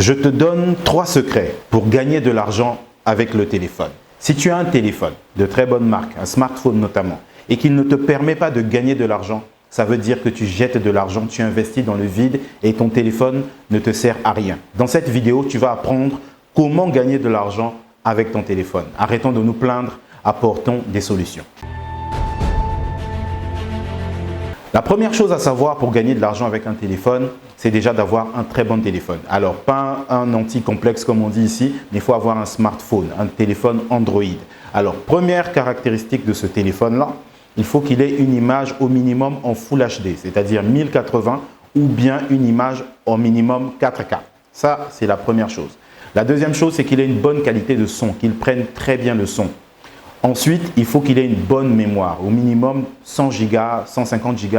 Je te donne 3 secrets pour gagner de l'argent avec le téléphone. Si tu as un téléphone de très bonne marque, un smartphone notamment, et qu'il ne te permet pas de gagner de l'argent, ça veut dire que tu jettes de l'argent, tu investis dans le vide et ton téléphone ne te sert à rien. Dans cette vidéo, tu vas apprendre comment gagner de l'argent avec ton téléphone. Arrêtons de nous plaindre, apportons des solutions. La première chose à savoir pour gagner de l'argent avec un téléphone, c'est déjà d'avoir un très bon téléphone. Alors, pas un anti-complexe comme on dit ici, mais il faut avoir un smartphone, un téléphone Android. Alors, première caractéristique de ce téléphone-là, il faut qu'il ait une image au minimum en Full HD, c'est-à-dire 1080 ou bien une image au minimum 4K. Ça, c'est la première chose. La deuxième chose, c'est qu'il ait une bonne qualité de son, qu'il prenne très bien le son. Ensuite, il faut qu'il ait une bonne mémoire, au minimum 100 Go, 150 Go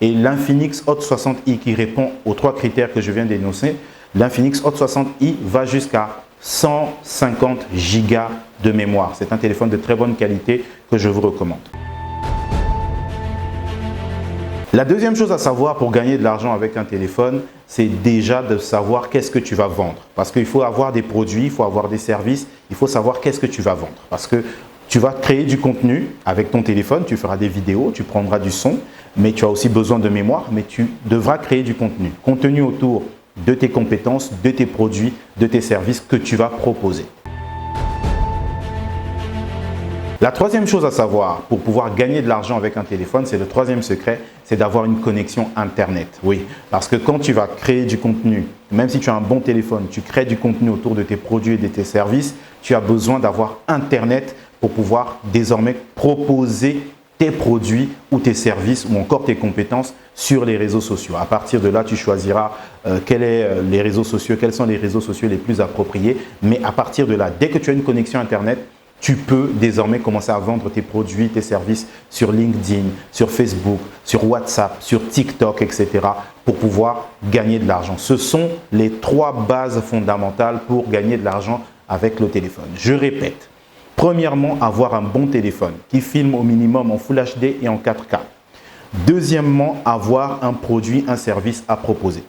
et l'Infinix Hot 60i qui répond aux 3 critères que je viens d'énoncer. L'Infinix Hot 60i va jusqu'à 150 Go de mémoire. C'est un téléphone de très bonne qualité que je vous recommande. La deuxième chose à savoir pour gagner de l'argent avec un téléphone, c'est déjà de savoir qu'est-ce que tu vas vendre. Parce qu'il faut avoir des produits, il faut avoir des services, il faut savoir qu'est-ce que tu vas vendre. Parce que tu vas créer du contenu avec ton téléphone, tu feras des vidéos, tu prendras du son, mais tu as aussi besoin de mémoire, mais tu devras créer du contenu. Contenu autour de tes compétences, de tes produits, de tes services que tu vas proposer. La troisième chose à savoir pour pouvoir gagner de l'argent avec un téléphone, c'est le troisième secret, c'est d'avoir une connexion Internet. Oui, parce que quand tu vas créer du contenu, même si tu as un bon téléphone, tu crées du contenu autour de tes produits et de tes services, tu as besoin d'avoir Internet pour pouvoir désormais proposer tes produits ou tes services ou encore tes compétences sur les réseaux sociaux. À partir de là, tu choisiras quels sont les réseaux sociaux les plus appropriés. Mais à partir de là, dès que tu as une connexion Internet, tu peux désormais commencer à vendre tes produits, tes services sur LinkedIn, sur Facebook, sur WhatsApp, sur TikTok, etc. pour pouvoir gagner de l'argent. Ce sont les 3 bases fondamentales pour gagner de l'argent avec le téléphone. Je répète. Premièrement, avoir un bon téléphone qui filme au minimum en Full HD et en 4K. Deuxièmement, avoir un produit, un service à proposer.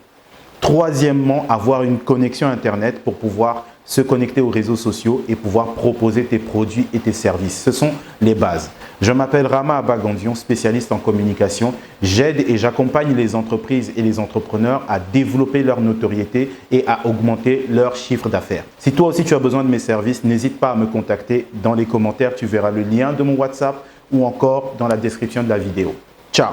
Troisièmement, avoir une connexion Internet pour pouvoir se connecter aux réseaux sociaux et pouvoir proposer tes produits et tes services. Ce sont les bases. Je m'appelle Rama Abagandion, spécialiste en communication. J'aide et j'accompagne les entreprises et les entrepreneurs à développer leur notoriété et à augmenter leur chiffre d'affaires. Si toi aussi tu as besoin de mes services, n'hésite pas à me contacter. Dans les commentaires, tu verras le lien de mon WhatsApp ou encore dans la description de la vidéo. Ciao!